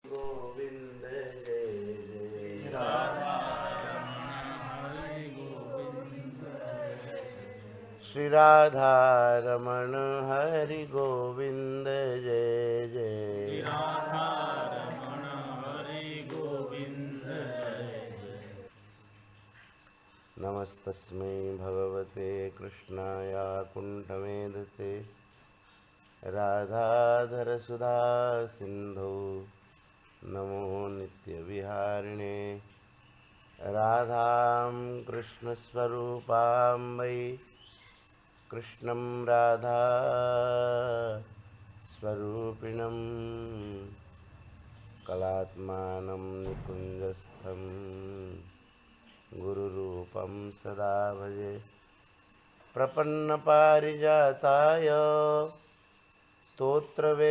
गोविंद जय जय श्री राधा रमण हरि गोविंद जय जय नमस्तस्मै भगवते कृष्णाय कुण्ठमेधसे राधाधर सुधा सिंधु नमो नित्यविहारिणे राधां कृष्णस्वरूपां वै कृष्णं राधा स्वरूपिणं कलात्मानं निकुञ्जस्थं गुरुरूपं सदा भजे प्रपन्नपारिजाताय स्तोत्रवेत्रैकपाणये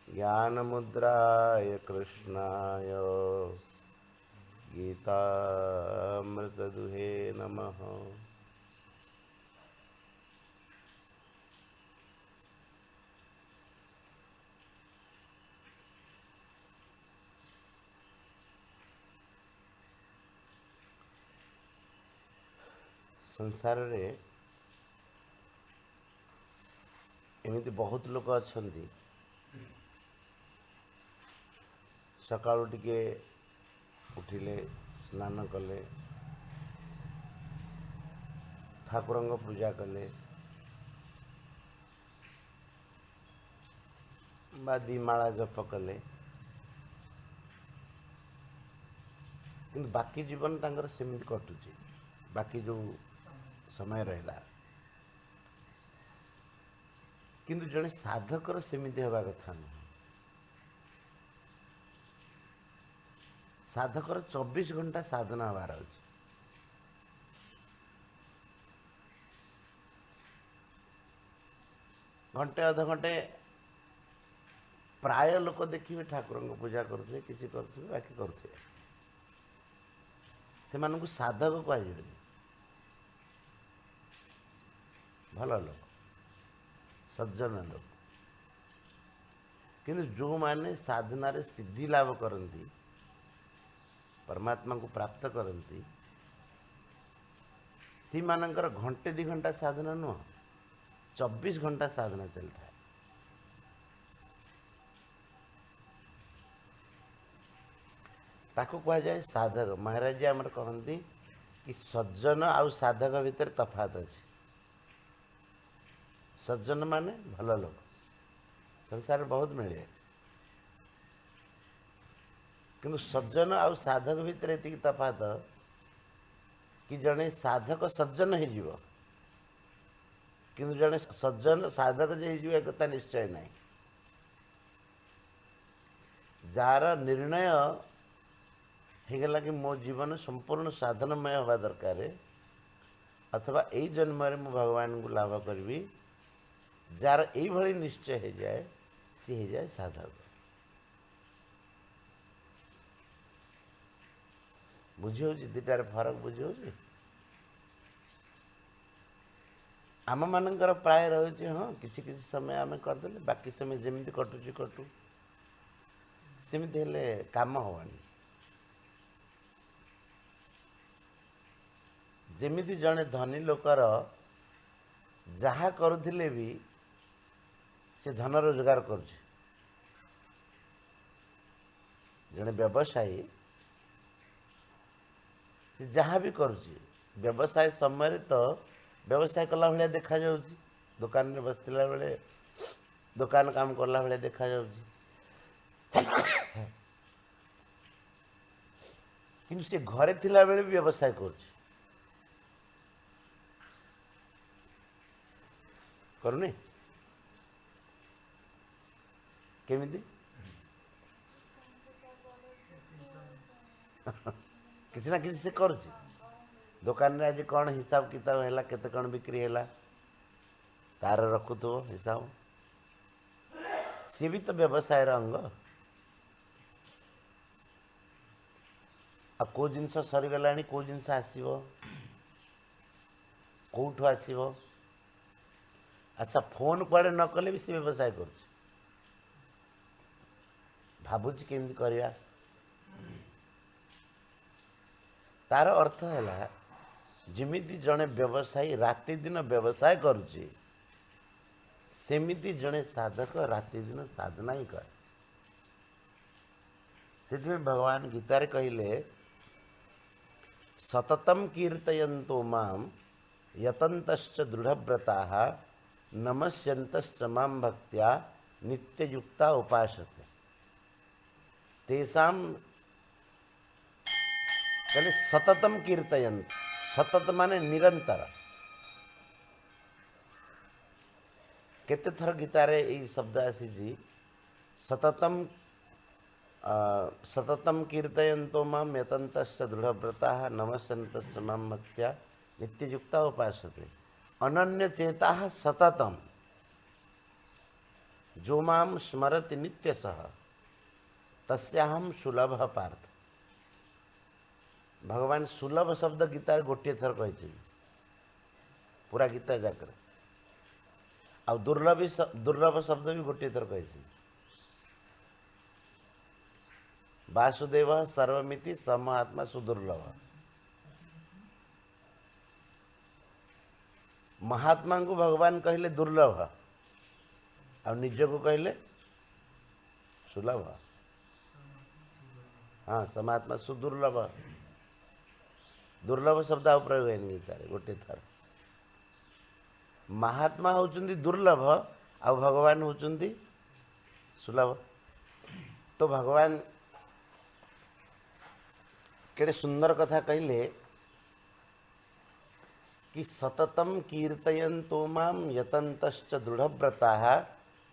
ज्ञानमुद्राय कृष्णाय गीतामृतदुहे नमः। संसार रे एमती बहुत लोक अच्छा सकाळु टिके उठिले स्नान कले ठाकुरंग पूजा कले बा दीमाला जप कले किंतु बाकी जीवन तांकर सेमिति कटुची बाकी जो समय रहा किंतु जड़े साधकर सेमिति हवा कथा नुह साधकर 24 घंटा साधना हबार अच्छे घंटे अध घंटे प्राय लोक देखिए ठाकुर पूजा करुवे किसी करुवे बाकी करुवे से मानू साधक कहुए भल लोक सज्जन लोक किंतु जो माने साधना रे सिद्धि लाभ करती परमात्मा को प्राप्त करती सी मानकर घंटे 2 घंटा साधना नुह 24 घंटा साधना चलता है। ताको कहा जाए साधक महाराज जी आमर कहती कि सज्जन आउ साधक भितर तफात अच्छे सज्जन माने भल लोक संसार बहुत मिले किंतु सज्जन आउ साधक भितर ये तफात कि जड़े साधक सज्जन हो किंतु जड़े सज्जन साधक जे हो कथा निश्चय नहीं जार निर्णय होगला कि मो जीवन संपूर्ण साधनमय हवा दरकार अथवा यही जन्म मु भगवान को लाभ करी जार यही निश्चय हो जाए सी हो जाए साधक बुझे दुटार फरक बुझे आम मानकर प्राय रही हाँ किसी किसी समय आम करदे बाकी समय जमी कटुची कटु सेमती हेले काम हवानी जमिति जड़े धनी लोकर जहा करुले भी से धन रोजगार कर जड़े व्यवसायी जहाँ भी करुच्ची व्यवसाय समय तो व्यवसाय कला भाया देखा जाऊँ दुकान में बसला बेले दुकान काम कला भाया देखा जाऊँ कि से घरे थिला बेले भी व्यवसाय करुनी केमिति किसी ना किसी से करुच्ची दुकान में आज कौन हिसाब किताब है केते कौन बिक्री है तार रखुथो हिसाब सी भी तो व्यवसाय अंग आ को जिनस सरीगला कौ जिनस आसो आसो अच्छा फोन कुआड़े न कले भी सी व्यवसाय कर भावुची केमती करवा तार अर्थ है जिमिति जड़े व्यवसायी राति दिन व्यवसाय करुच्ची सेमिति जड़े साधक राति दिन साधना ही कर भगवान गीतारे कहले सततम कीर्तयन्तो माम यतन्तश्च दृढ़व्रताः नमस्यन्तश्च माम भक्त्या नित्ययुक्ता उपासते तेषाम कहले सततम कीर्तयन्त सतत माने निरंतर केते थर गीतारे यही शब्द आसी सततम सततम कीर्तयन्तो माम यतन्तश्च दृढ़व्रताः नमस्यन्तश्च माम भक्त्या नित्ययुक्ता उपासते अनन्य चेताः सततम जो माम स्मरति नित्यशः तस्याहम सुलभ पार्थ भगवान सुलभ शब्द गीता गोटे थर कही पूरा गीता जाकर आ दुर्लभ शब्द भी गोटे थर कही वासुदेव सर्वमिति समात्मा सुदुर्लभ महात्मा को भगवान कहले दुर्लभ और निज को कहले सुलभ हाँ समात्मा सुदुर्लभ दुर्लभ शब्द आ प्रयोग है गीता गोटे थर महात्मा होचुंदी दुर्लभ आ भगवान होचुंदी सुलभ तो भगवान केड़े सुंदर कथा कहले कि सततम कीर्तयन्तो माम यतन्तश्च दृढ़व्रताः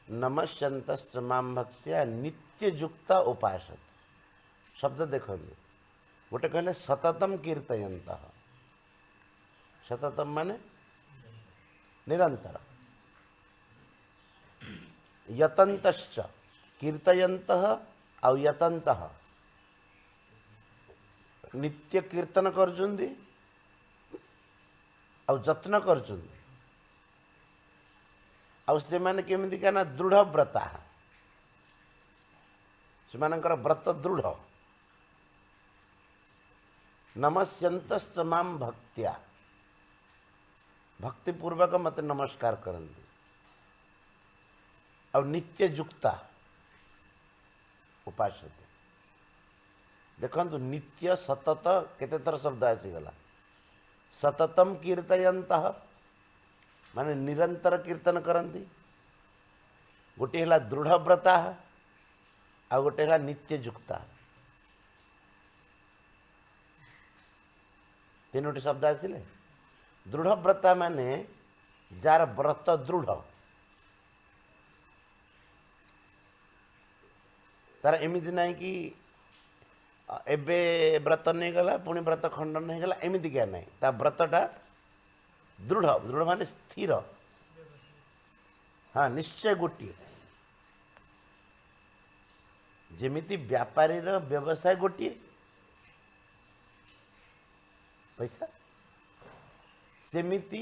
नमस्यन्तश्च माम भक्त्या नित्ययुक्ता उपासते शब्द देखो गोटे कहले सततम कीर्तयन्तः सततम माने निरंतर यतन्तश्च कीर्तयन्तः और यतन्तः नित्य कीर्तन करजुंदी और जत्न करजुंदी और से माने केमिति कहना दृढ़ व्रता से मानकर व्रत दृढ़ नमस्यन्तश्च माम भक्त्या भक्तिपूर्वक मत नमस्कार करती और नित्य युक्ता उपासते देखो नित्य सतत केते थर शब्द आसीगला सततम कीर्तयन्तः माने निरंतर कीर्तन करती गोटे है दृढ़व्रता आ गोटे है नित्य युक्ता तीनोटी शब्द आसिले दृढ़व्रता माने जार व्रत दृढ़ तार एमती ना कि एबे व्रत नहीं गला पुणी व्रत खंडन नहीं गला एमती क्या नहीं ता व्रतटा दृढ़ दृढ़ माने स्थिर हाँ निश्चय गोटे जेमिति व्यापारी व्यवसाय गोटे पैसा सेमिति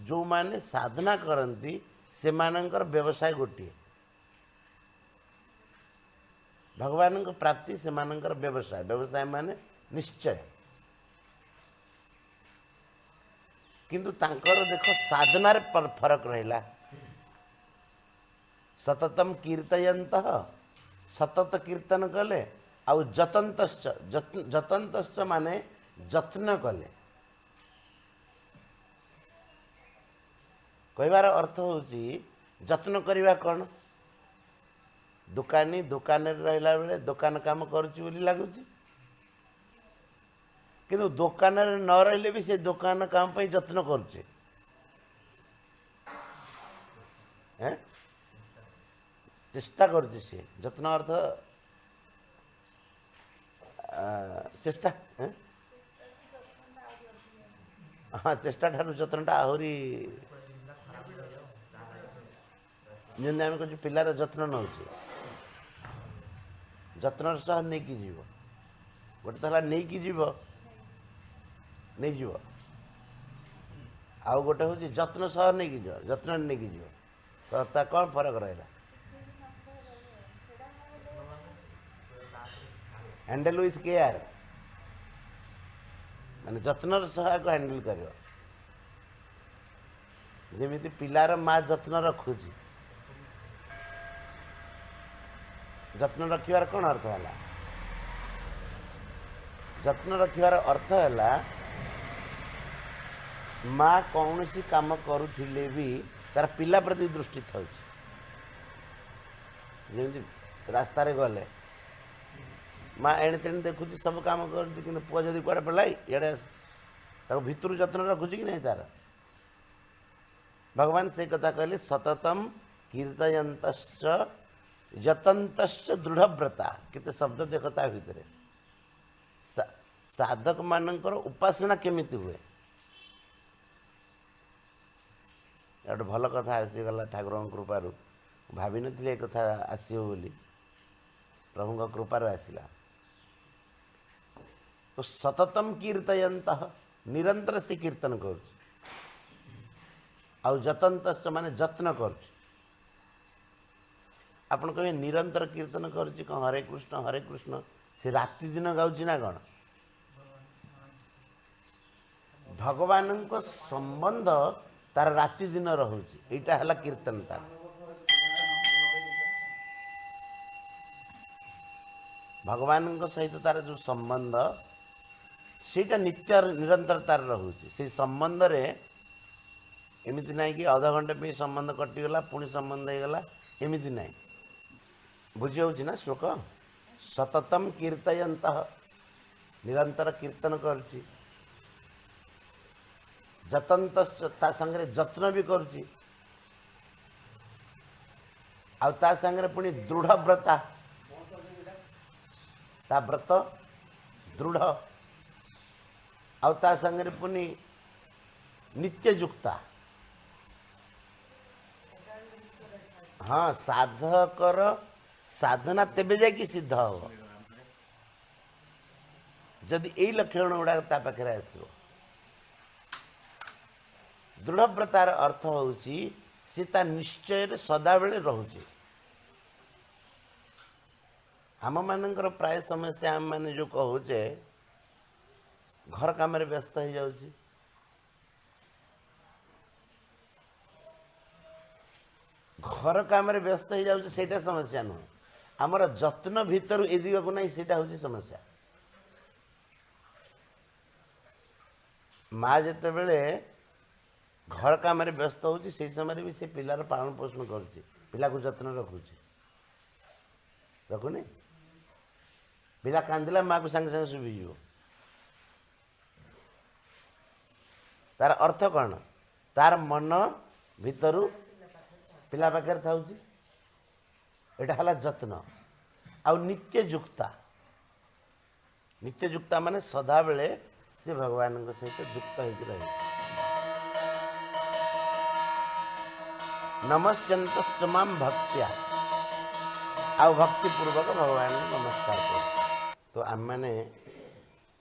जो माने साधना करती से मानकर व्यवसाय गोटे भगवान को प्राप्ति से मानकर व्यवसाय व्यवसाय माने निश्चय किंतु तांकर देखो साधनार पर फरक रहिला सततम कीर्तयन्तः सतत कीर्तन कले आउ जतन्तश्च जतन्तश्च माने जत्न कले कहबार अर्थ होची जत्न करिवा कौन दुकानी दुकान रहिला बेले दुकान काम करुची बोली लागुची किंतु दुकान न रहिले भी से दुकान काम पे जत्न करुचे हैं चेष्टा करुचे से जत्न अर्थ चेष्टा हाँ चेष्टा ठारू जत्नटा आहरी जेमती आम कह पिलार जत्न नौचे जत्न सह नहीं कि जीव गोटे तो नहीं कि जीव नहीं जीव आउ गोटे हूँ जत्न सह नहीं कि जीव जत्न नहीं कि जीव तो ता कौन फरक रहा हैंडल विथ केयर माने जत्नर सहायक हैंडल कर जमी पिलार माँ जत्न रखुची जत्न रखार कौन अर्थ है जत्न रखार अर्थ है माँ कौन सी काम करुले भी तार पिला प्रति दृष्टि था जमी रास्तार गले माँ एणे तेणे देखुची सब काम कर पुआ जदि कुआड़े पलाई इे भितर जत्न रखुची कि नहीं तार भगवान से कथा कहले सततम कीर्तयन्तश्च यतन्तश्च दृढ़व्रता केते शब्द देखता भितर साधक मानकर उपासना केमिति हुए गोटे भल कथा आसीगला ठाकुर कृपार भावी नी कथा आसो बोली प्रभु कृपार आसला तो सततम कीर्तयंत निरंतर से कीर्तन कर जतंत माने जत्न कर आपण कहे निरंतर कीर्तन कर हरे कृष्ण से राति दिन गाउची ना कौन भगवान को संबंध तार राति दिन रोचे यहाँ है कीर्तन तार भगवान सहित तार जो संबंध सीटा नित्य निरंतर तार रोचे से संबंध रे एमती ना कि अध घंटे पे संबंध कटिगला पुणी संबंध होगला एमती ना बुझी हो ना श्लोक सततम कीर्तयंत निरंतर कीर्तन करुच्ची जतंत संगे जत्न भी करुच्ची आ संगे पुणी दृढ़ व्रता ता व्रत दृढ़ आ संगे पुणी नित्ययुक्ता हाँ साधकर साधना तेबे जाकि सिद्ध हो जदि यही लक्षण गुड़ा पाखे आसो दृढ़व्रतार अर्थ होची सीता निश्चय सदा बेले रोचे आम मानकर प्राय समस्या आम मैंने जो कहुचे घर काम व्यस्त हो जाऊँ घर काम व्यस्त हो जाऊँ से समस्या नुह आमर जत्न भितर ए दिग को नहीं सीटा हूँ समस्या माँ जिते बड़े घर काम व्यस्त होती से समय भी से पिलार पालन पोषण करुच्ची पिला को जत्न रखुची रखुनी पिला कांदिला माँ को सांगे सांगे शुभिज तार अर्थ कौन तार मन भितर पिला पाखे था यहाँ है जत्न आ नित्ययुक्ता माने सदा बेले से भगवान सहित युक्त हो रहे नमस्यंतश्च मां भक्त्या आ भक्तिपूर्वक भगवान नमस्कार कर तो आम मैंने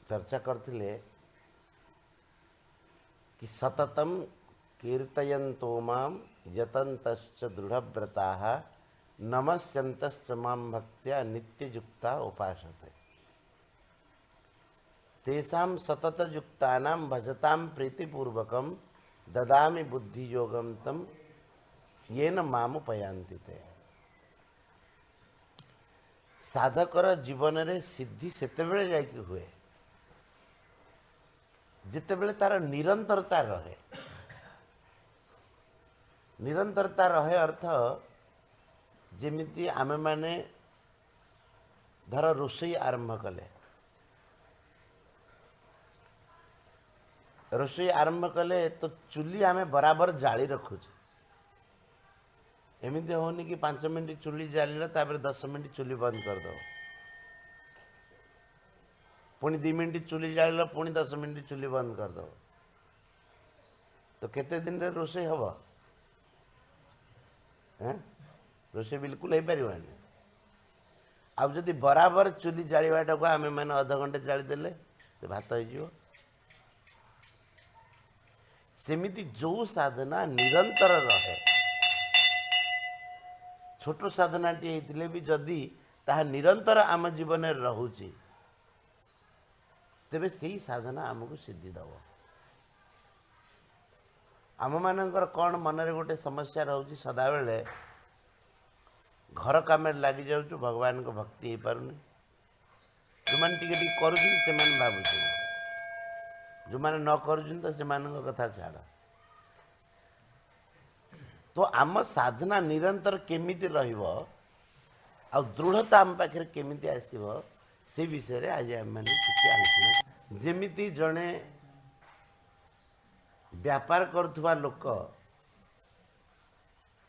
चर्चा करथिले कि सततम कीर्तयन्तो मां यतन्तश्च दृढ़व्रताः नमस्यन्तश्च मां भक्त्या नित्ययुक्ता उपासते तेषां सततयुक्तानां भजतां प्रीतिपूर्वकं ददामि बुद्धियोगं तं येन मामुपयान्ति ते साधकर जीवन रे सिद्धि सेतेबेले जाइकि हुए जितेबेले तार निरंतरता रहे निरंतरता रहे अर्थ जेमिति आमे माने धर रोषई आरंभ कले रोषई आरंभ कले तो चुली आमे बराबर जाली रखुचे एमती होनी कि 5 मिनट चुली जालिला तापर 10 मिनट चुली बंद कर दो पुणी 2 मिनट चुली जालिला पुणी 10 मिनट चुली बंद कर दो तो केते दिन रे रोषई हबो रोषे बिल्कुल हो पार आउ जदि बराबर चुली जावाटा को आम मैंने अध घंटे जादेले तो भात हो सेमिति जो साधना निरंतर रहे छोट साधनाटी होते भी जदि ताहा निरंतर आम जीवन रोचे तेबे से ही साधना आमको सिद्धि दब। आम मानकर कौन मनरे गोटे समस्या रोचे सदाबले घर कम लग जाऊँ भगवान को भक्ति हो पारुनी। जो मैंने टी कर भावुँ जो मैंने न कर कथा छाड़। तो आम साधना निरंतर केमिति रहिबो आ दृढ़ता आम पाखे केमिति आसीबो से विषय रे आज आम मैंने किसी आलोचना। जेमिति जड़े व्यापार करुवा लोक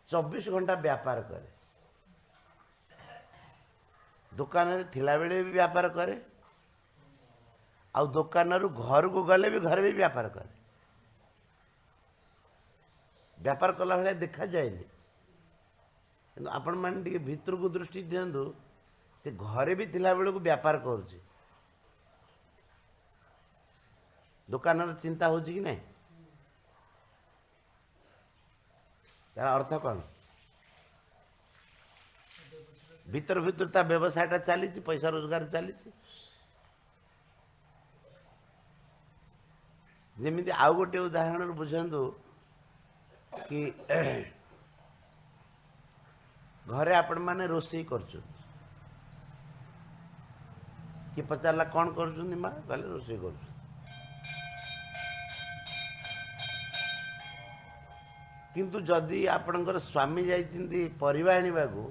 24 घंटा व्यापार करे, दुकान रे थिला बेले भी व्यापार करे, आ दुकान रु घर को गले भी घर भी व्यापार करे। व्यापार कला भाई देखा जाए आपण मैंने भितर को दृष्टि दिंतु से घरे भी थिला बेले को व्यापार करुच्ची दुकान चिंता हो कि नहीं तार अर्थ कौन भीतर भीतर ता व्यवसायटा चली पैसा रोजगार चली जमी आउ गोटे उदाहरण बुझंतु कि घरे आपण माने रोषेई कर कि पचारा कौन कर माँ कहले रोषेई कर किंतु जदि आपणकर स्वामी जाइछिंती परिवा आनिबा को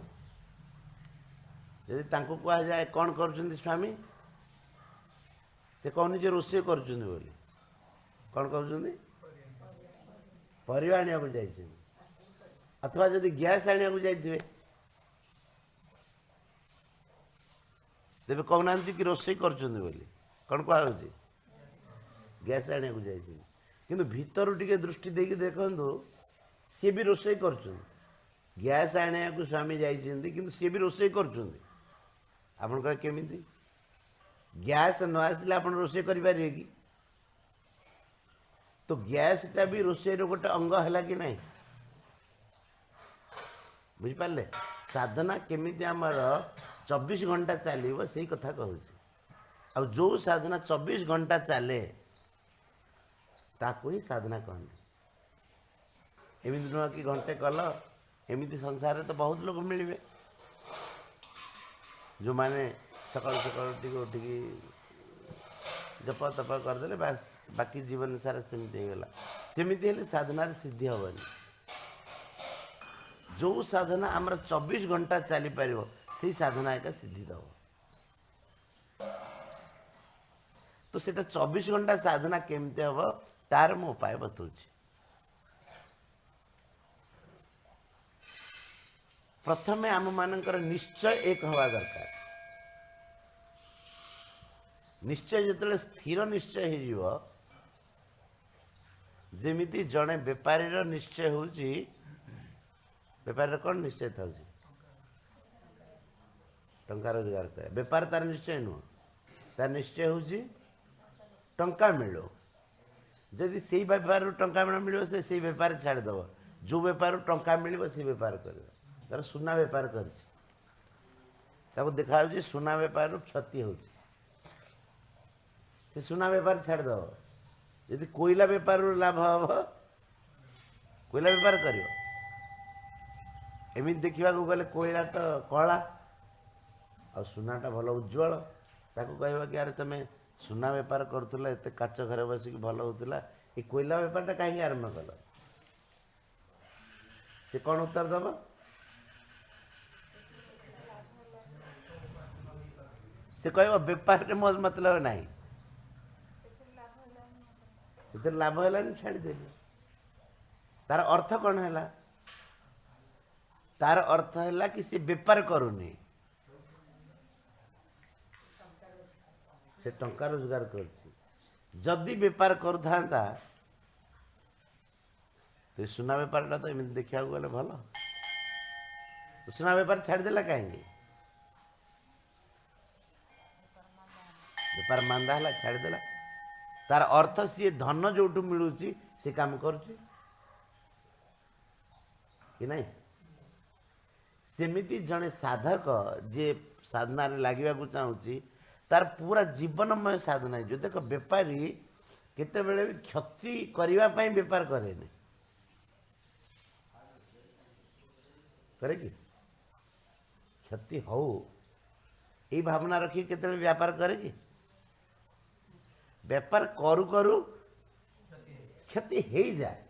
यदि तांको कहा जाए कौन कर स्वामी से कहनी जे रोषेई कर बोली कौन कर परिवा आनिबा को जाइछिं अथवा जदि गैस आनिबा को जाइथिबे तेबे कहना कि रोषेई कर बोली कौन कह गैस आनिबा को जाइछिं किंतु भीतर टिके दृष्टि देकी देखंतु सी भी रोषेई कर गैस आने को स्वामी जाइछिंती किंतु सी भी रोषेई कर आपण कह केमिति गैस न आसिले आपण रोषेई करि पारिबे कि तो गैसटा भी रोषेई रो गोटे अंग है कि नहीं बुझी पाले साधना केमिति आमर 24 घंटा चलो से कथा कहूँ आ जो साधना 24 घंटा चले ताको ही साधना कहते एमती नुह कि घंटे कल एमती संसार तो बहुत लोग मिले जो माने सकाल सकाल उठिकी जप तप करदे बास बाकी जीवन सारा सेमती होगला सेमती हेले साधना सिद्धि हेनी जो साधना आमर 24 घंटा चली पार से साधना एक सिद्धि दब तो सेटा 24 घंटा साधना केमती हम तार मु उपाय बताऊँ प्रथम आम मानकर निश्चय एक हवा दरकार निश्चय जिते स्थिर निश्चय हो जमीती जड़े बेपारी निश्चय हूँ बेपारी कौन निश्चय था टंका रोजगार करे बेपार तार निश्चय नुह तार निश्चय हूँ टंका मिलो जदि से बेपार टंका मिलो से बेपार छाड़देव जो बेपार टंका मिलो से बेपार कर तार सुना बेपार कर देखा सुना बेपार क्षति हो सुना बेपार छाड़देव यदि कोयला बेपार लाभ हम कोयला बेपार कर एमती देखा गले कोयला तो कला आ सुनाटा भल उज्ज्वल ताको कहवा कि यार तुम सुना बेपार करुला एत काच घर बसिक भल होता ये कोयला बेपारटा कहीं आरंभ कल से कौन उत्तर दब से कह बेपार रे मोर मतलब नहीं से लाभ है छाड़देली तार अर्थ कौन है तार अर्थ है कि सी बेपार करूनी से टंका रोजगार कर जदि बेपार करुता तो सुना बेपारटा तो एमती देखा गले भल तो सुना बेपार छाड़देला कहीं बेपार मांदा है छाड़देला तार अर्थ सी धन जो मिलूँ से काम कर नहीं सेमिति जड़े साधक जे साधना लगे चाहूँगी तार पूरा जीवनमय साधना जो देख बेपारी केते बेले भी क्षति करने बेपार करे कि क्षति हो यही भावना रखी केते व्यापार करे कि बेपार करू करू क्षति हो जाए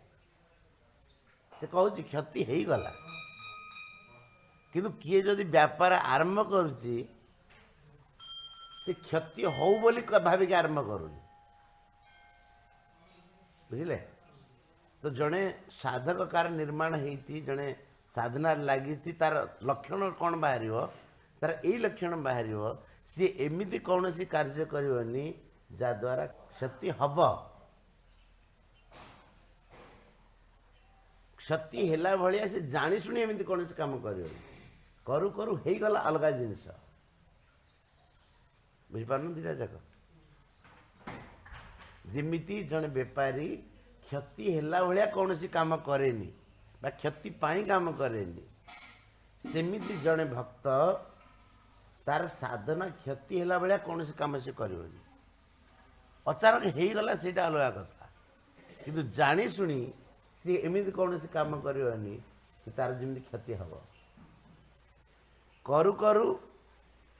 से कहूँ क्षति हो गला किंतु किए जदि व्यापार आरंभ करुच्ची से क्षति हो बोली भाविक आरंभ करूँ बुझिले तो जड़े साधक कार निर्माण होती जड़े साधना लगी तार लक्षण कौन बाहर तार यही लक्षण बाहर सी एमती कौन सी कार्य करनी जद्वारा क्षति हम क्षति है भाया से जाशुणी एमती कौन सी काम करू करू हो गला अलग जिनस बुझिपार दीटा जाक जमीती जड़े बेपारी क्षति है भाया कौन सी काम करेनी बा क्षति पाई काम करेनी सेमिति जड़े भक्त तार साधना क्षति है भाया कौन सी काम से कर अचानक हो गला से अलग कथा किंतु जानी शुणी सी एमती कौन सी काम करनी तार जमी क्षति हम करू करू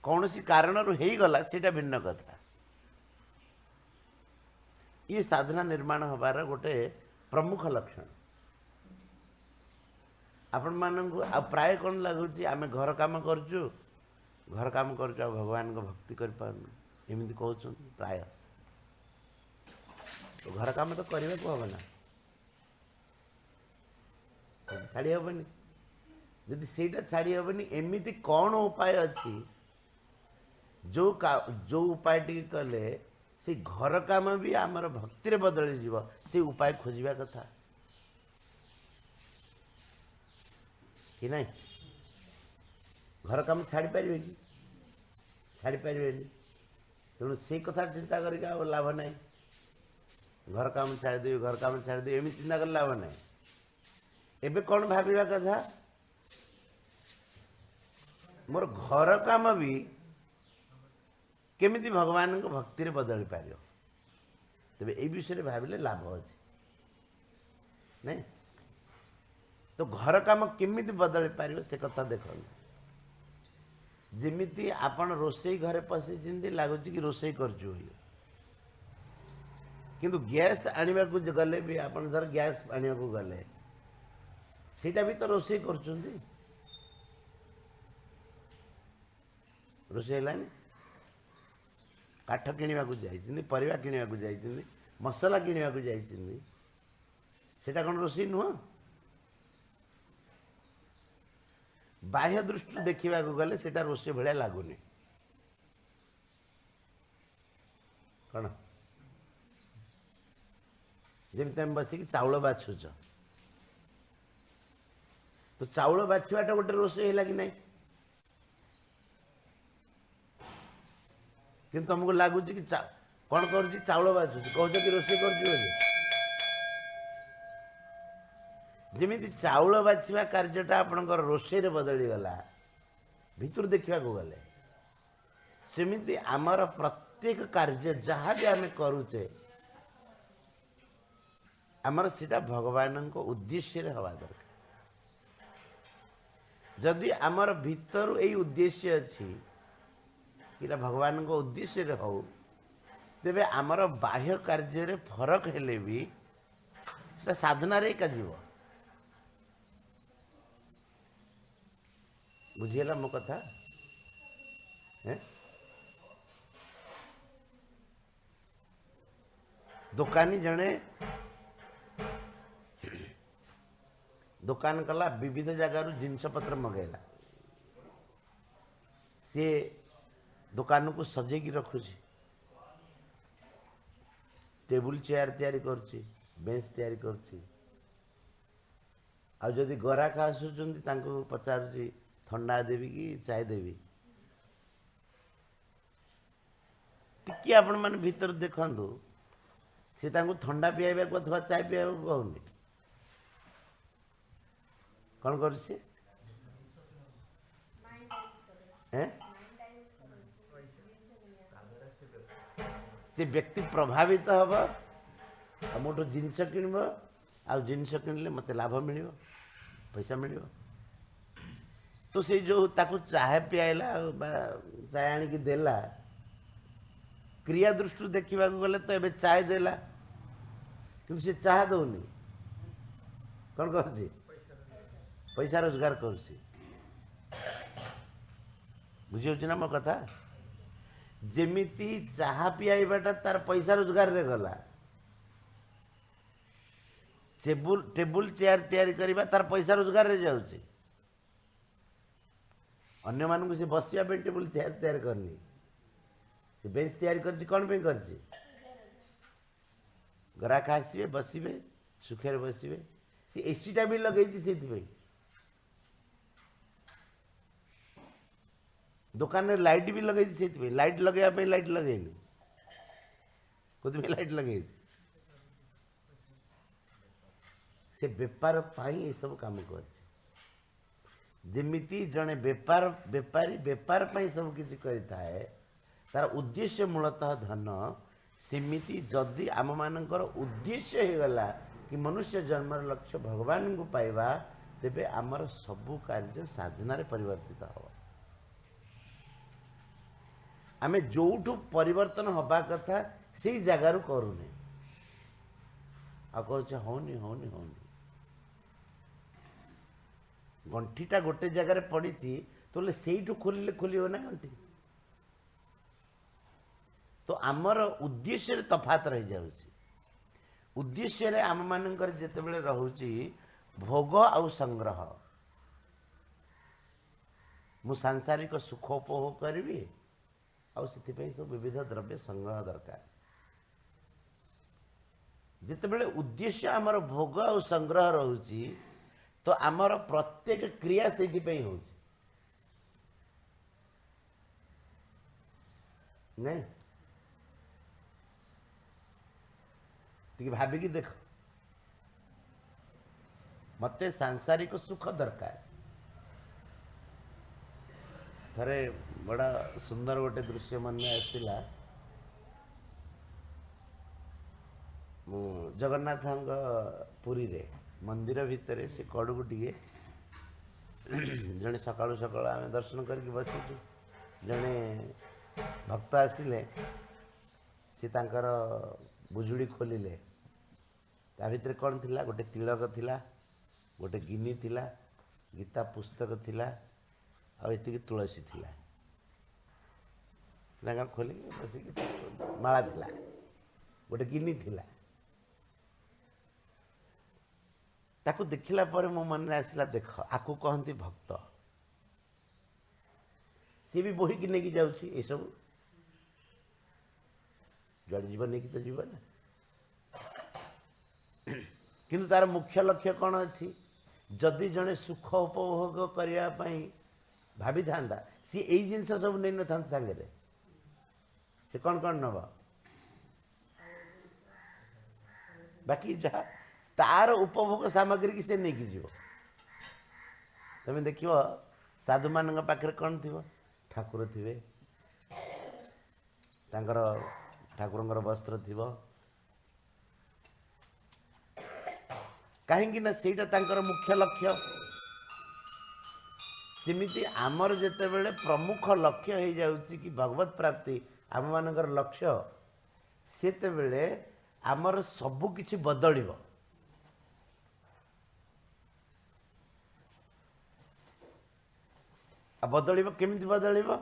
कौन सी कारण हो गला से भिन्न कथा ये साधना निर्माण हबार गोटे प्रमुख लक्षण आपण मानू आ प्राय कौन लगुच आम घर काम करचु घर काम कर भगवान को भक्ति करमती कहते प्राय तो घर काम तो करने को हम ना छाड़ी हेनी जदि सेटा छाड़ी हेनी एमती कौन उपाय अच्छी जो उपाय टी कले से घर काम भी आमर भक्ति बदली जीव से उपाय खोजा कथा कि नहीं घर काम छाड़ी पारे कि छाड़ी पारे तेणु से कथा चिंता कर लाभ ना घर काम छाड़देवी घर काम छाड़देवी एम चिंता कर लाभ ना एबे कौन भाविया कथा मोर घर काम भी केमिति भगवान को भक्ति रे बदली पार तेरे ये विषय भाविले लाभ अच्छे नहीं तो घर काम केमिति बदली पार से कथा देख जमीती आपण रोसई घरे पशि लगुच कि रोसई करचु किंतु गैस आने को गले भी आप धर गैस आने को गले सीटा भी तो रोसई कर रोसई है काठ किणवा परिवा किणवा जाइए मसला किणवा जाइए सेटा कौन रोसई नुह बाह्य दृष्टि देखा गले सेटा रोसई भाया लगुनि कौन जमी तुम बसिक चाउल बाछुच तो चाउल बाछवाटा गोटे रोसई है कि नहीं कि तुमको लगुच कि कौन कर चाउल बाछुच कौच कि रोसई कर जमी चाउल बाछवा कार्यटा आपणकर रोसई बदली गला भितर देखा गले सेमती आमर प्रत्येक कार्य जहाँ भी आम करुचे आमर सीटा भगवान को उद्देश्य हवा दरकार जदि आमर भीतर यही उद्देश्य अच्छी कि भगवान को उद्देश्य हो तेबे आमर बाह्य कार्य फरक हेले भी साधना रे का जीव बुझीगला मो कथा दुकानी जने दुकान कला विविध जगार जिनस पत्र मगेला सी दुकान को सजेगी रखुची टेबुल चेयर तैयारी करची बेंच तैयारी करची आ जदि ग्राहक आसुचंती तांको पचारुची ठंडा देवी कि चाय देवी टिके आपण माने भीतर देखंतु से तांको ठंडा पियाबा को अथवा चाय पियाबा को कहूनी कौन कर से व्यक्ति प्रभावित हम मोटू जिनस किणव आउ जिनस किणिले मत लाभ मिल पैसा मिल तो से जो ताकू चाहे पियाला चाय आणिकी देला क्रिया दृष्टि देखा गले तो ये चाय देला कि से चाह दौनी कौन कर पैसा रोजगार कर बुझे ना मो कथा जेमिति चाह पियाबाटा तार पैसा रोजगार रे गला टेबुल चेयर तैयारी करवा तार पैसा रोजगार रे जाउची अन्य मानक से बसिया पे टेबुल चेयर तैयार करनी से बेंच तैयार कर कौन पे कर ग्राहक आसवे बसवे सुखे बसवे सी एसीटा भी लगे से दुकान में लाइट भी लगे से लाइट लगे लाइट लगेनी खुद में लाइट लगे से बेपार ये सब काम कर जमीती जड़े बेपार बेपारी बेपार सब किसी करें तार उद्देश्य मूलतः धन सेमिति जदि आम मानकर उद्देश्य हो गला कि मनुष्य जन्मर लक्ष्य भगवान को पाइबा तेबे आमर सबु कार्य साधना परिवर्तित हो आमे जोठू परिवर्तन हवा कथा से जगार करूने आ कहे होनी होनी होनी गंठीटा गोटे जगार पड़ी तो से खोलिले खोलियो ना गंठी तो आमर उद्देश्य तफात रही जाउची उद्देश्य रे आम मानकर जेते बेले रहउची भोग आउ संग्रह मु सांसारिक सुख उपभोग करी आउ से सब विविध द्रव्य संग्रह दरकार जेते बेले उद्देश्य आमर भोग आउ संग्रह रहउची तो आमर प्रत्येक क्रिया से होउची नहीं टी भाविकी देख मते सांसारिक सुख दरकार थरे बड़ा सुंदर गोटे दृश्य मन में आसला जगन्नाथ पुरी रे मंदिर भितर से कड़ू टे जड़े सकाळु सकाळु आम दर्शन करके बसुचु जड़े भक्त आसिले सी तांकर बुजुड़ी खोलिले ता भितर कौन थिला गोटे तिलक थिला गोटे गिनी थिला गीता पुस्तक थिला आ एतिकी तुलसी थिला तांकर खोली बसिक माला थिला गोटे गिनी थिला ताकू देखिला पर मो मन में आसला देख आकू कहती भक्त सी भी बोही की नहीं जाऊँगी ये सब जुआड़े जीवन नहीं तो जीवन किंतु तार मुख्य लक्ष्य कौन अच्छी जदि जड़े सुख उपभोग करने भाभी था सी यही जिन सब नहीं न था सांगे से कौन कौन नब बाकी जहाँ तार उपभोग सामग्री की से नहीं की जीव तुम देख साधु मान पाखे कौन थी ठाकुर थे ठाकुर वस्त्र थी कहीं ना मुख्य लक्ष्य सेमिति आमर जेते बेले प्रमुख लक्ष्य हो जाउची कि भगवत प्राप्ति आम मानकर लक्ष्य सेते बेले आमर सबु किछि बदलिबो बदलिबो केमिति बदलिबो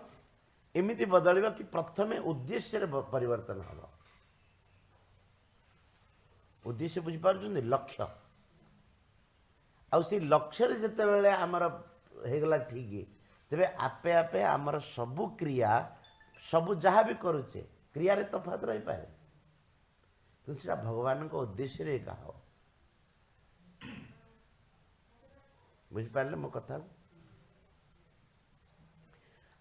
एमिति बदलिबो कि प्रथमे उद्देश्य रे परिवर्तन हबो उद्देश्य बुझी पारुछन लक्ष्य आउ से लक्ष्य रे जेते बेले आमर हेगला ठीक तेरे आपे आपे आमर सबु क्रिया सबु जहाँ भी करुचे क्रिया रे तफात रही पाए तो भगवान को उद्देश्य रे कहा बुझिपारे मो कथा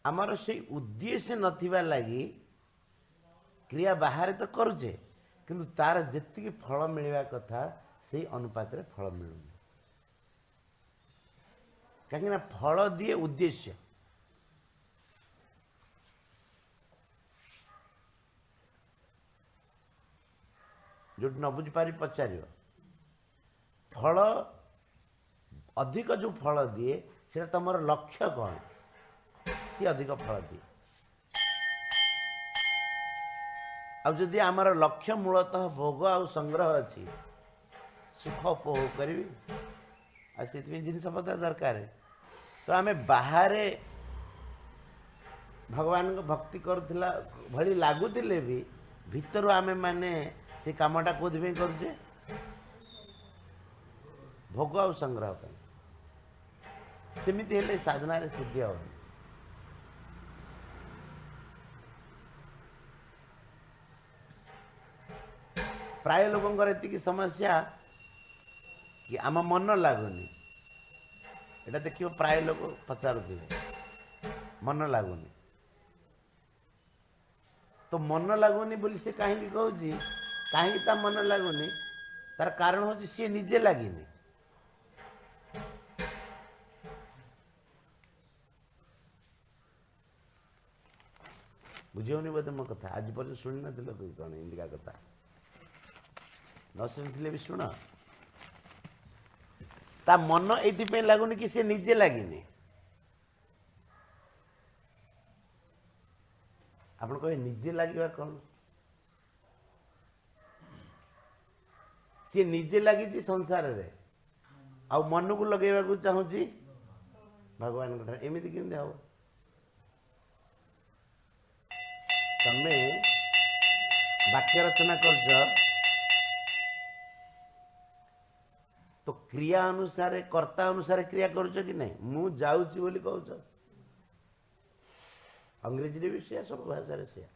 आमर से उद्देश्य नथिबा लगी क्रिया बाहर तो करुचे किंतु तार जेतिकी फल मिलवा कथा से अनुपात रे फल मिलुनी कहीं फल दिए उद्देश्य जो न बुझिपारि पचार फल अधिक जो फल दिए से तुम लक्ष्य कौन सी अधिक फल दिए आदि आमर लक्ष्य मूलतः भोग आ संग्रह अच्छी सुख उपभोग करी जिनस पत्र दरकार तो आम बाहर भगवान को भक्ति करुला भली लगुले भी भितर आमे माने से कामटा कौन करुचे भोग आ संग्रह सेमती हेले साधना रे सिद्धि हो प्राय लोकंर एति समस्या कि आम मन लगुनि एटा देखियो प्राय लोक पचारुथे मन लगुनि तो मन लगुनि बोली से कहीं कहूँ कहीं ता मन लगुनि तार कारण हूँ सी निजे लगिनी बुझे बोधे मो कथा आज पर शुणी ना कौन इंदिका कथा न शुणी भी शुण ता मन ये लगुनि कि सी निजे लगिनी आप कहे निजे लगे कौन सी निजे लगी संसार रे आ मन को लगेगा चाहूँगी भगवान एमती केमती हम तमे वाक्य रचना कर तो क्रिया अनुसार कर्ता अनुसार क्रिया करुच कि नहीं मु जाऊँगी बोली कहूच अंग्रेजी भी से सब भाषा से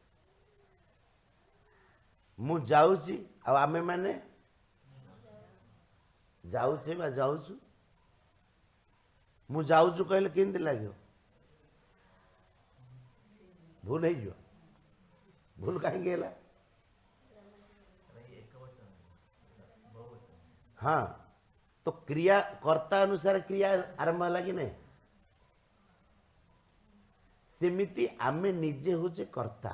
मु जाऊँगी आमे माने जाऊे बा जाऊँ मु जाऊँ कहले केमती लगे भूल हो भूल कहीं हाँ तो क्रिया कर्ता अनुसार क्रिया आरंभ है कि नहीं सेमिति आमे निजे होचे कर्ता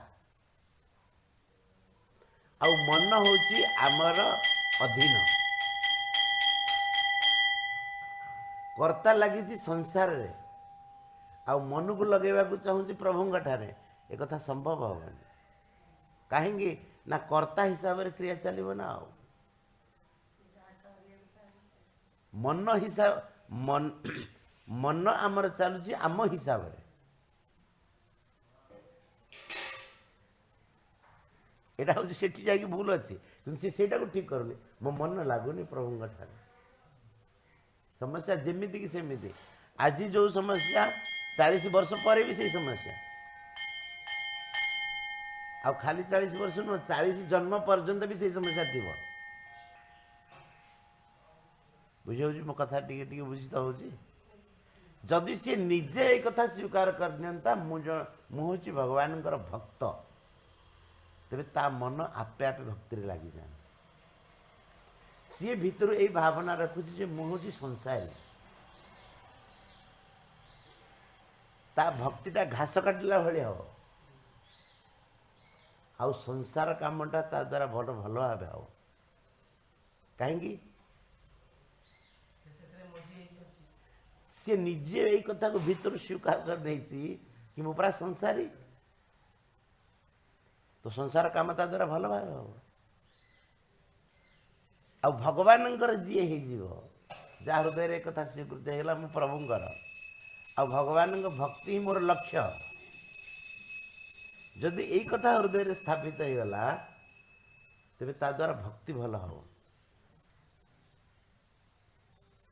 आ मन होची आमर अधीन कर्ता लगी संसार रे आ मन को लगेवा चाहूँ प्रभु ठारे एक कथा संभव हेनी कहीं ना कर्ता हिसाब से क्रिया चलो ना मन हिसाब मन आमर चलुची आम हिसाब रे एटा हूँ से भूल अच्छी कि सेटा को ठीक करूनी मो मन लगुनि प्रभु ठारे समस्या जेमिति कि सेमिति आज जो समस्या 40 वर्ष पर भी सही समस्या आ खाली 40 वर्ष नुह 40 जन्म पर्यंत भी सही समस्या थी बुझे मो कथा टी बुझी तो हूँ जदि सी निजे एक कथा स्वीकार करता मुझे भगवान भक्त तेरे ता मन आपे आपे भक्ति लगी जाए सी भितर यही भावना रखुची मुझे संसारी ता भक्तिटा घास काटिला भाई हम आउ संसार कामटा ता द्वारा भल भाव हम कहीं सी निजे यही कथा को भीतर स्वीकार कर नहीं कि मु पूरा संसारी तो संसार काम ता द्वारा भल भाव हम आ भगवान जी जहाँ हृदय एक कथा स्वीकृत है मो प्रभुंर आ भगवान भक्ति ही मोर लक्ष्य जदि यही कथा हृदय स्थापित हो गला तेरे ता द्वारा भक्ति भल हम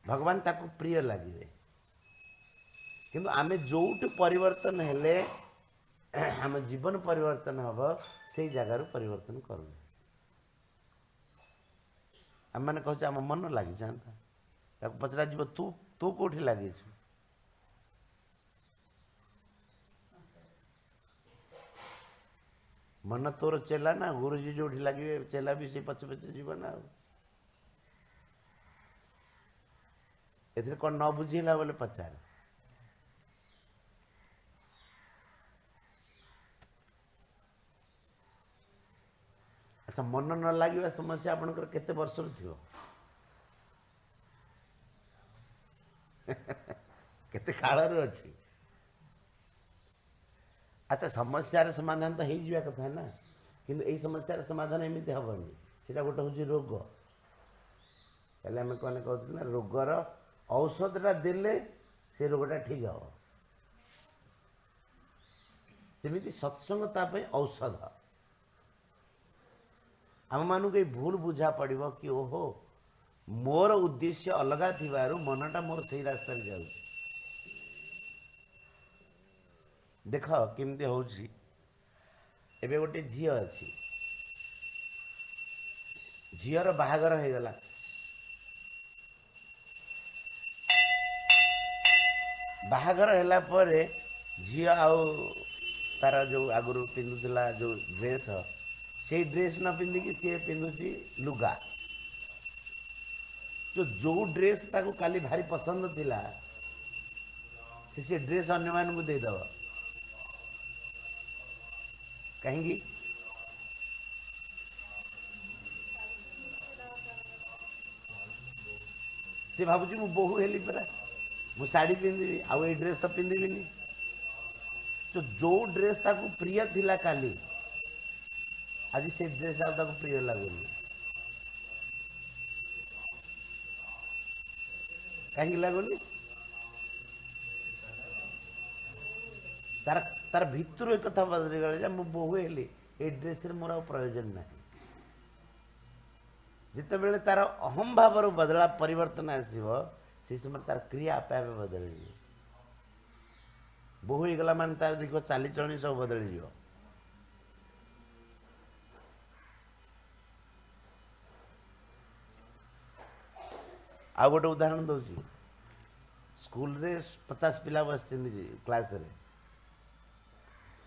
भगवान ताको प्रिय लगे किंतु आमे जोट परिवर्तन हेले आम जीवन परिवर्तन हम से जगार परिवर्तन करूँ आम मैंने कहे आम मन लगी जाता पचरा जीव तू तू कौटी लगे मन तोर चेला ना गुरुजी जो लगे चेला भी से पचे पचे जीव ना ए कौन न बुझेला बोले पचार अच्छा मन न लगे समस्या आपंकर केते वर्ष थी केते काल अच्छी अच्छा समस्यार समाधान तो हो कथा ना किंतु यही समस्यार समाधान एमती हेनी सीटा गोटे हूँ रोग पहले आम कौन कहते ना रोगर औषधटा देले से रोगटा ठीक हे सेमती सत्संग ताप औषध आम मानक भूल बुझा पड़ो कि ओहो मोर उद्देश्य अलगा थी मनटा मोर से रास्ता जाऊँ देख केमती हूँ एबे गोटे झी अच्छी झीर बाहागर हो गला बाहागर है झी आउ तार जो आगुरी पिंधुला जो ड्रेस से ड्रेस न पिंधिकी सी पिंधुची लुगा तो जो ड्रेस ताको काली भारी पसंद थिला से ड्रेस अन्य मानक देदेव कहीं सी भावुँ मु बोहू हेली परा मु शाढ़ी पिंधि आउ ये ड्रेस तो पिंधिबिनी तो जो ड्रेस ताको प्रिय थिला काली आज से ड्रेस आ प्रिय लगुनि कहीं लगुनि तार तार भितर एक कथा बदली गला मु बोहू हेली ये ड्रेस मोर आ प्रयोजन ना जिते बेले तार अहम भाव बदला परिवर्तन आसो से समय तार क्रिया आपे आपे बदल बोहू होगला मान तार देख चाली चलनी सब बदल जा आ गोटे उदाहरण दूसरी स्कूल रे 50 पिला बस क्लास रे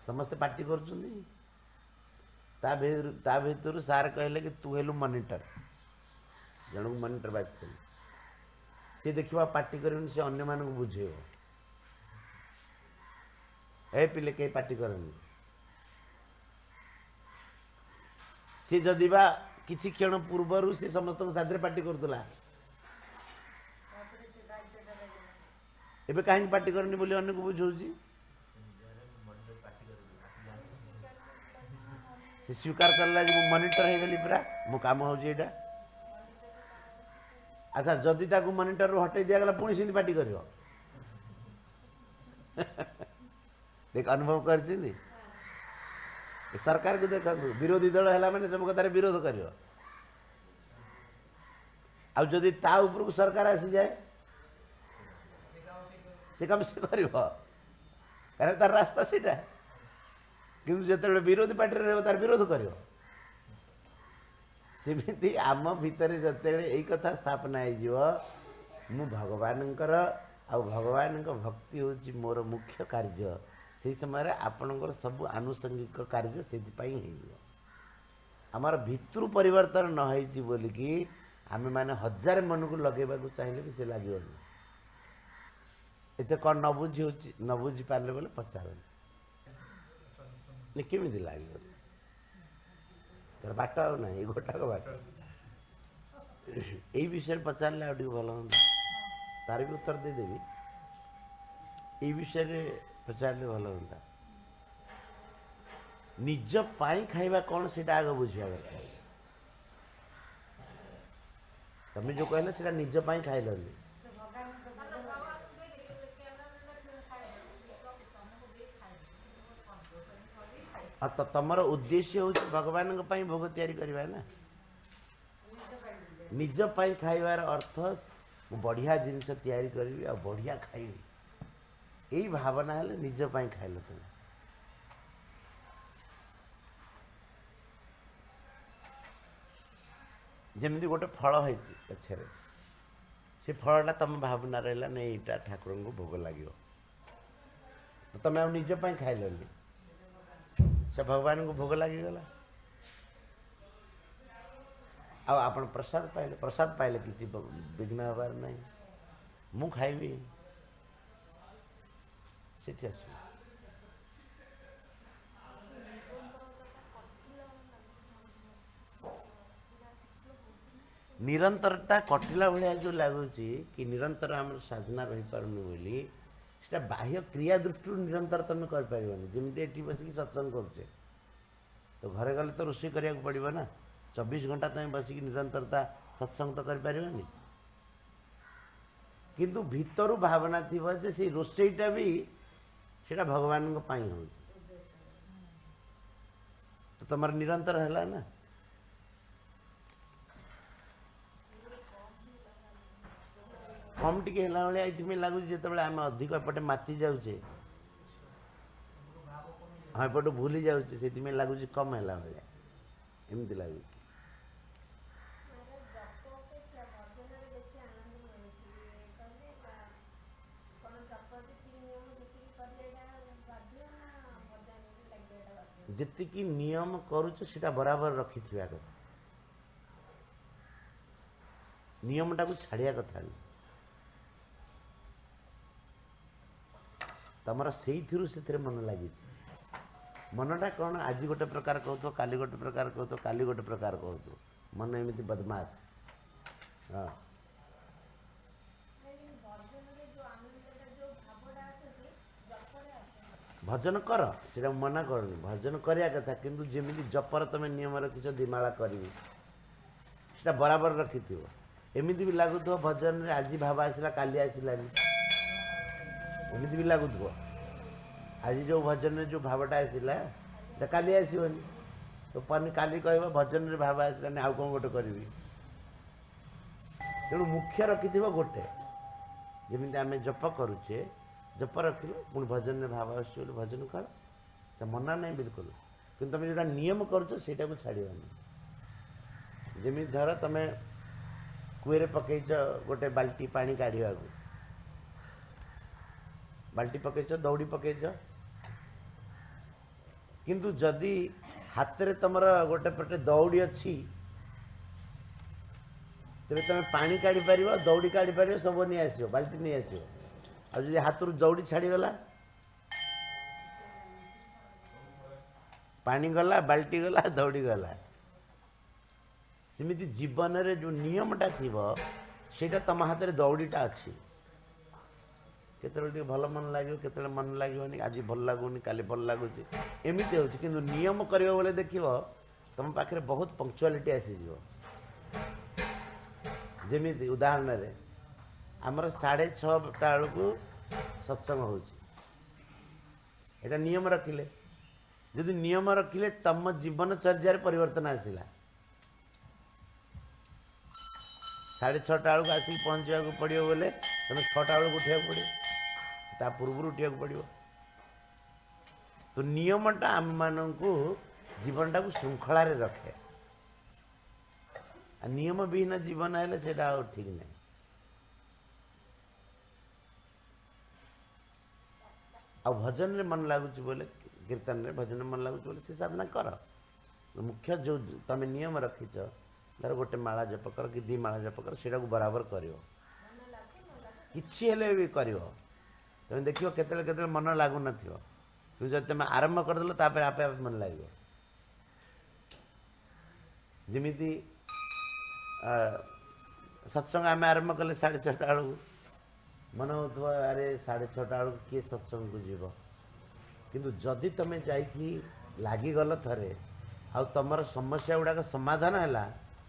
समस्ते पार्टी कर सार कहले कि तू हेलु मॉनिटर जन को मॉनिटर बात सी देखा पार्टी कर सी अन्य मानक बुझेब ए पिले कहीं पार्टी करनी सी जदि बा किसी क्षण पूर्वर सी समस्त साथ पार्टी करूला एबे कहीं पार्टी करनी बोली अन्य को बुझाऊँ से स्वीकार करला कि मॉनिटर हो गली पूरा मो काम हूँ यहाँ अच्छा जदि ताकू मॉनिटर रू हटई दिगला पुणी से पार्टी कर देख अनुभव कर सरकार को देखा विरोधी दल है मैंने सब कथार विरोध कर आदि ता ऊपर को सरकार आसी जाए से कम से कर तार रास्ता सीटा किंतु जिते विरोधी पार्टी रही तार विरोध कर सेमती आम भितर जिते यही कथा स्थापना हो भगवान भगवान भक्ति हूँ मोर मुख्य कार्य से समय आपणकर सब आनुषंगिक कार्य से आमर भितर परिवर्तन न बोलिकी आम मैंने 1000 मन को लगेगा चाहिए भी से लगे एत कौन न बुझी पारे बोले पचार केमी लगे तर बाट ना गोटाक बाट यही विषय पचारे आ भल हम तार भी उत्तर देदेवी ये विषय पचारे भल हम निज पाई खाइबा कौन से आग बुझा दरकार तमें जो कहल से निज पाई खाइलनी तो तमर उद्देश्य हूँ भगवान भोग तैयारी करवा ना निज पाई खाइबार अर्थ बढ़िया जिनस तैयारी करी आ बढ़िया खाइबी यही भावना है निज पाई खाइल तुम जमी गोटे फल है पछे से फलटा तुम भावना रहा नहीं यहाँ ठाकुर को भोग लगे तो तुम निज पाई खाइलनी से भगवान को भोग लगिगला आप प्रसाद पाइले किसी विघ्न हबार नहीं मु खाइबी से निरंतरता कटिला भाया जो लगुच कि निरंतर आम साधना रही पारनी बोली सेटा बाह्य क्रिया दृष्टि निरंतर तुम कर जमी ये बसिक सत्संग करुचे तो घरे गले तो रोषे करा पड़ो ना 24 घंटा तुम बसिक निरंतरता सत्संग तो कर किंतु भितर भावना थी जे से रोषेईटा भी सेटा भगवान हो तो तुम निरंतर है ना कम टी भाई लगुच जो आम अधिक एपटे माति जाऊे हाँ एपटू भूली जाऊे से लगुच कम है भाया एमती लगुच जी नियम करुच से बराबर रखी कथा नियम टाक छाड़िया कथा नहीं तुम से मन लगी मनटा कौन आज गोटे प्रकार कहतो काली गोटे प्रकार कहतो काली गोटे प्रकार कहतो मन एमती बदमाश हाँ भजन कर से मना करनी भजन करिया कथा किंतु जमी जपर तुम नियम रखीच दिमाला करी से बराबर रखी एमती भी लगुथ भजन रे आज भाव आसला काली आसलानी एमती भी लगुथ आज जो भजन रे जो भावटा आसला काली आसोनी तो काली कह भजन रे भाव आसलानी आउ कौन गोटे करी तेणु मुख्य रखि गोटे जमी आम जप करुचे जप रखिल पुणी भजन में भाव आस भजन कर से मना नहीं बिल्कुल कि तुम जो नियम करुटा को छाड़नी जमी धर तुम कुए पकईच गोटे बाल्टी पानी काढ़ा बाल्टी पकईच दौड़ी पकईच किंतु जदि हाथ में तुम गोटे पटे दौड़ी अच्छी तेरे तुम पानी काढ़ी पार दौड़ी काढ़ी पार सब नहीं आस बाल्टी नहीं आस और जब हाथ रू दौड़ी छाड़ीगला पानी गला बाल्टी गला दौड़ी गला सेमती जीवन रे जो नियमटा थी सेटा तुम हाथ में दौड़ीटा अच्छी केते भल मन लगे केते मन लगे आज भल लगुनि काली भल लगुच एमती हो कि नियम करने बेले देख तुम पाखे बहुत पंक्चुआलिटी आसीज जमी उदाहरण रे आमर 6:30 बेलू सत्संग हो नियम रखिले जदि नियम रखिले तुम जीवनचर्या परिवर्तन आसला 6:30 बेलू आसिक पहुँचा पड़ो बोले तुम 6टा बेलू उठा पड़ो ता पूर्व उठा पड़ो तो नियमटा आम मानू जीवनटा को श्रृंखला रखे नियम विहीन जीवन है से ठीक नहीं आ भजन रे मन लगुच बोले कीर्तन रे भजन मन लगुच बोले से साधना कर मुख्य जो तुम नियम रखीच धर गोटे माला जप कर कि 2 माला जप कर से बराबर कर कि भी कर तुम देख के मन लगुन जब तुम आरंभ करदेल आपे आपे मन लगे जमीती सत्संग आम आरंभ कले 6:30 बेलू मन हो अरे 6:30 बेलू किए सत्संग को जीव किंतु जदि तुम जाइकी लगिगल थे आ तुम समस्या गुड़ाक समाधान है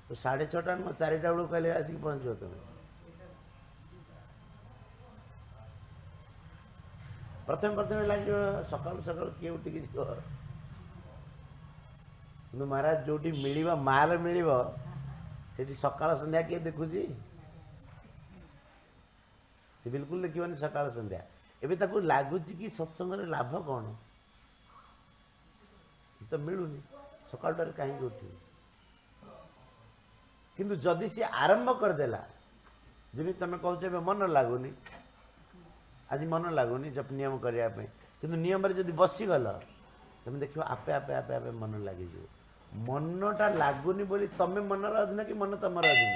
तो 6:30 न 4टा बेलू कहले आसिक पहुँच तुम प्रथम प्रथम लगे सका सका किए उठिक कि महाराज जो मिल माल मिल से सकाल संध्या किए देखुची से बिल्कुल देखिए सकाल संध्या एवं ताक लगुच कि सत्संग लाभ कौन तो मिलूनी सकाल कहीं उठ किंतु जदि सी आरंभ करदेला जमी तुम कह मन लगुनि आज मन लगुनि जब नियम करने किंतु नियम जब बसीगल तुम देख आपे आपे आपे आपे मन लगे मनटा लगुनि बोली तमें मनर अधीन कि मन तुम अधीन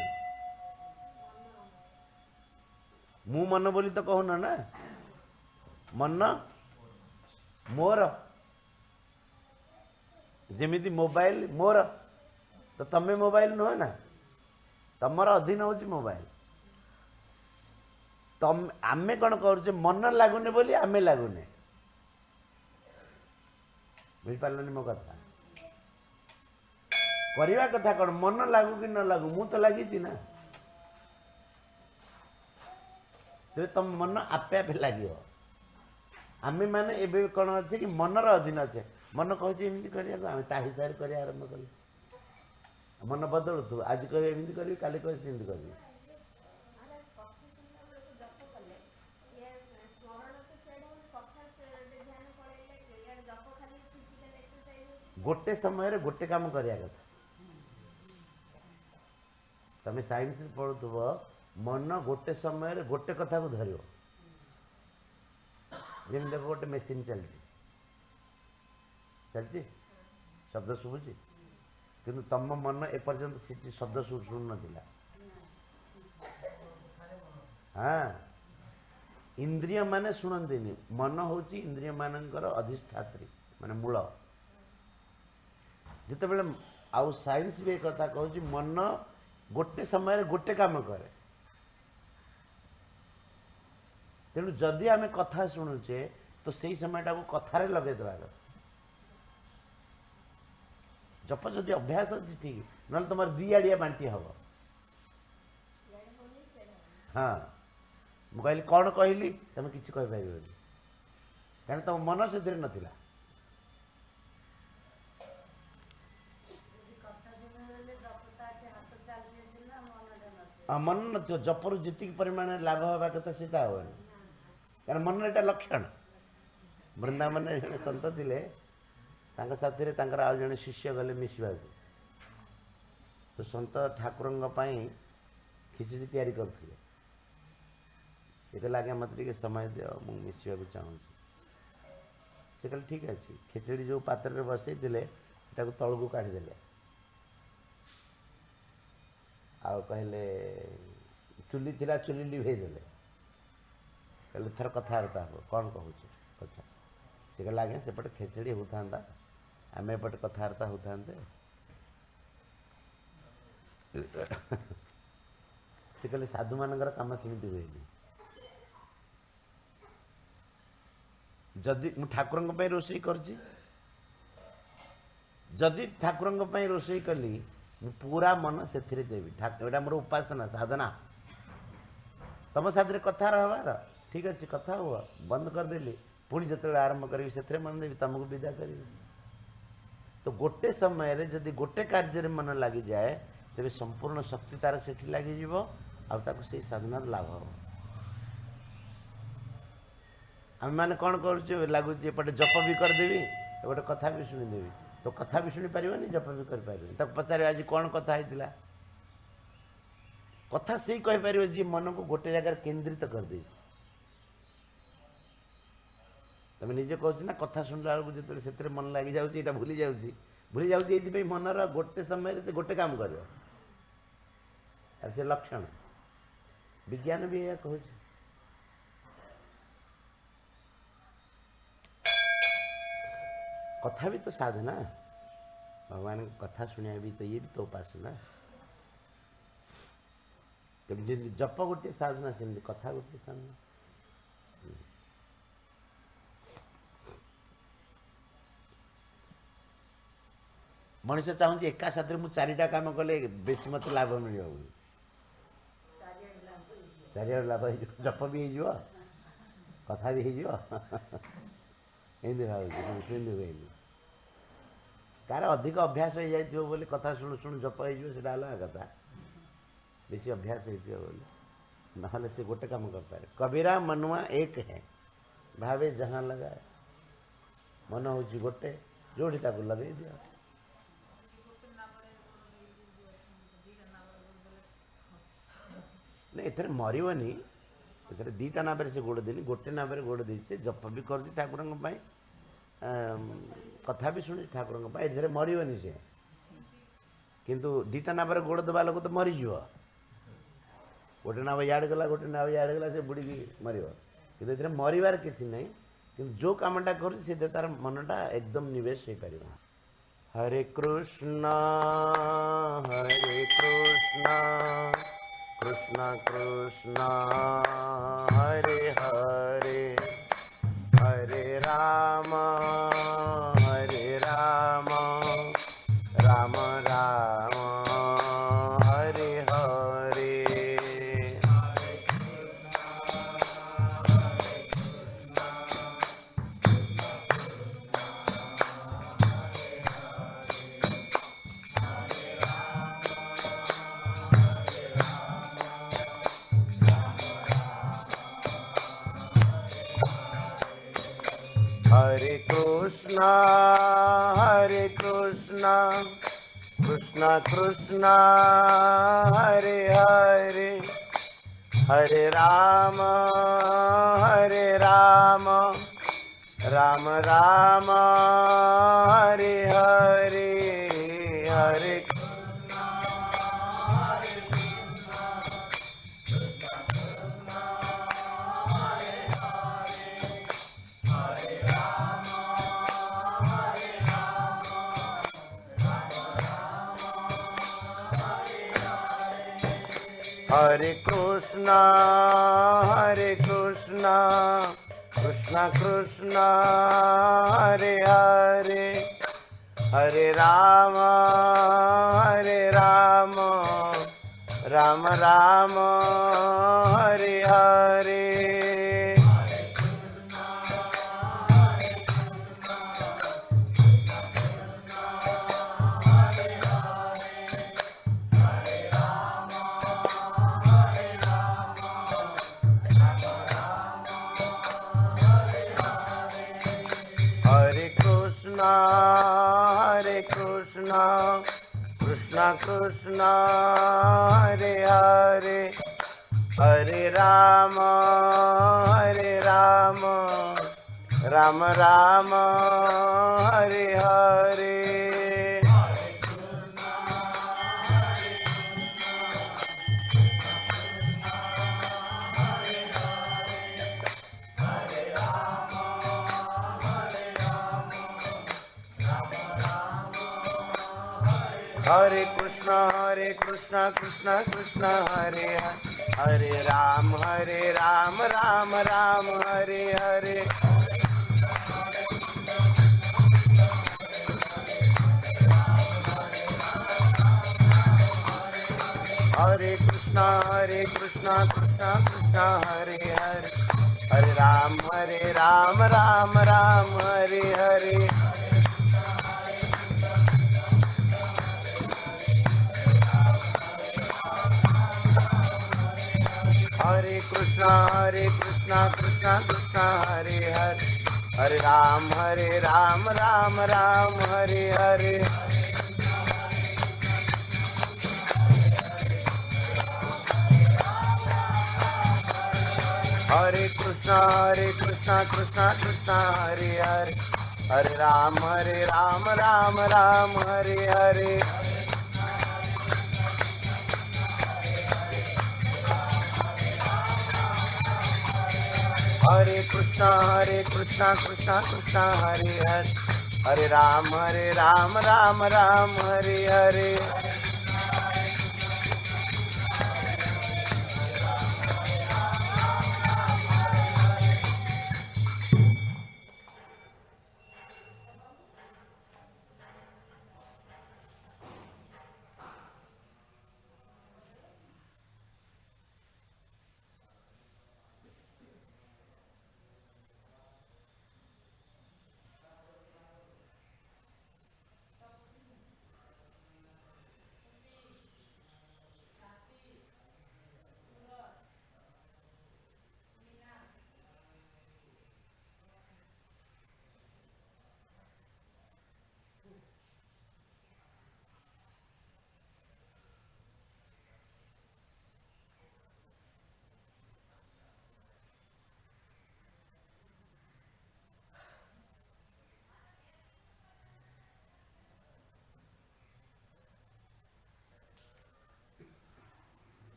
मु मन बोली तो कहून ना मन मोर जमीती मोबाइल मोर तो तमें मोबाइल नुह ना तमर अधीन हूँ मोबाइल। तम आमे कौन कर मन लगुनि बोली आमे लगुने। बुझिपारे मो कथा करवा कथा कौन मन लागू कि न लागू मु तो लगी ना। तो तुम मन आपे आपे लगे आमे मैंने एवं कौन अच्छे कि मनर अधीन अच्छे मन कहूँ एमती करने ता हिसाब से कर आरंभ कल मन बदलु तू आज कह एमती करी काली कह सेमती करी। गोटे समय गोटे काम करिया कथा तमें साइंस पढ़ुव मन गोटे समय गोटे कथा को धर जमी देख गोटे मेसीन चलती चलती शब्द शुभुची किंतु तम मन एपर्यंत से शब्द शुणु ना। हाँ इंद्रिय माने शुणती मन हूँ इंद्रिय मानकर अधिष्ठात्री माने मूल जिते बड़े आउ साइंस भी एक कथा कहूँ मन गोटे समय गोटे काम करे तेणु जदि आम कथा शुणुचे तो सही समय को कथार लगे देवा कथा जप जदि अभ्यास अच्छी ठीक ना तुम दी आड़िया बांटी हम। हाँ मुझे कहली कौन कहली तुम किसी कहीपर क्या तुम मन से नाला मन न जपर जी परिमाण लाभ हवा कथा सीता हेनी कारण मन एटा लक्षण। वृंदावन जड़े सत थे साथी आउ जड़े शिष्य गले मिसवा तो सत ठाकुर खिचड़ी तैयारी करते कहला आज्ञा मत समय दियो मुझे मिसवा चाहूँ से कहले ठीक अच्छे खिचड़ी जो पात्र बसई तल को काढ़ीदे आउ कहले चुली थिला चुली लिभेदेले कहले थर कथबार्ता हम कौन कहूँ कथा से कहला आज्ञा सेपटे खेचड़ी होता आम एपटे कथबार्ता होता से कहले साधु मानकर काम सेमती हुए जदि मु ठाकुर रोषे करछि जदि ठाकुर रोषे कली पूरा मन से देवी ठाकुर मोर उपासना साधना तुम साथी कथा हबार ठीक अच्छे कथा हुआ बंद करदेली पुणी जो आरंभ करी से मन देवी तुमको विदा करी। तो गोटे समय जदि गोटे कार्य मन लगी जाए तेरे संपूर्ण शक्ति तार से लगी से साधना लाभ हो। आम मैंने कौन कर लगुच एपटे जप भी करदेवी एपटे कथा भी शुणीदेवी तो कथा भी शुणी पार जप भी कर पचार आज कौन कथा होता कथा से कहीपर जी मन को गोटे जगार केन्द्रित कर दे तुम निजे कह ना कथा शुणला बेलू जो से मन लगी जाए भूली जाऊँगी मनर गोटे समय से गोटे काम कर से लक्षण विज्ञान भी यह कहूँ कथा भी तो साधना भगवान कथा शुणा भी तो ये भी तो उपासना जमी जप गोटे साधना सेमती कथा गोटे साधना। मनीष चाहूँ एका साथ मुझे चारिटा काम कले बेस मत लाभ मिल चार लाभ जप भी हो कथा भी हो भाई कार अधिक अभ्यास हो जाइए बोली कथा शुणु शुणु जप हो अलग कथा बेसी अभ्यास हो ना से गोटे काम कर पारे कबीरा मनुआ एक है भावे जहाँ लगाए मन हूँ गोटे जोड़ी ताको लगे दिया नहीं एथरे मरबनी एथरे दीटा नाम से गोड़ देनी गोटे नाम गोड़ देचे जप भी कर ठाकुर कथा भी शुणी ठाकुर ए मरबनी से किंतु दीटा नाम गोड़ देवा लोक तो मरीज गोटे नाव इे गला गोटे नाव इे गला से बुड़ी मर कि मरबार किसी ना कि जो कामटा कर तार मनटा एकदम निवेश हो पार हरे कृष्णा कृष्णा कृष्णा हरे हरे हरे राम राम राम हरे हरे। हरे कृष्णा कृष्णा कृष्णा हरे हरे हरे राम राम राम हरे हरे हरे हरे कृष्णा कृष्णा कृष्णा हरे हरे हरे राम राम राम हरे हरे। हरे कृष्णा कृष्णा कृष्णा हरे हरे हरे राम राम राम हरे हरे। हरे कृष्णा कृष्णा कृष्णा हरे हरे हरे राम राम हरे हरे। हरे कृष्णा कृष्णा कृष्णा हरे हरे हरे राम राम हरे हरे। हरे कृष्णा कृष्णा कृष्णा हरे हरे हरे राम राम हरे हरे। हरे कृष्णा कृष्णा कृष्णा हरे हरे हरे राम राम हरे हरे। हरे कृष्णा कृष्णा कृष्णा हरे हरे हरे राम राम हरे हरे।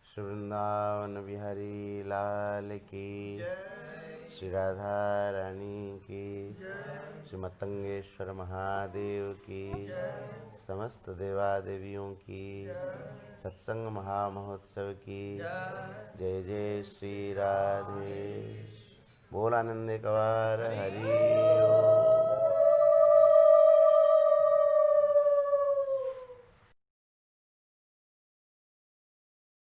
श्री वृंदावन बिहारी लाल की, श्री राधा रानी की, श्री मतंगेश्वर महादेव की, समस्त देवादेवियों की, सत्संग महामहोत्सव की जय जय श्री राधे। बोल आनंद कवार हरि ओम।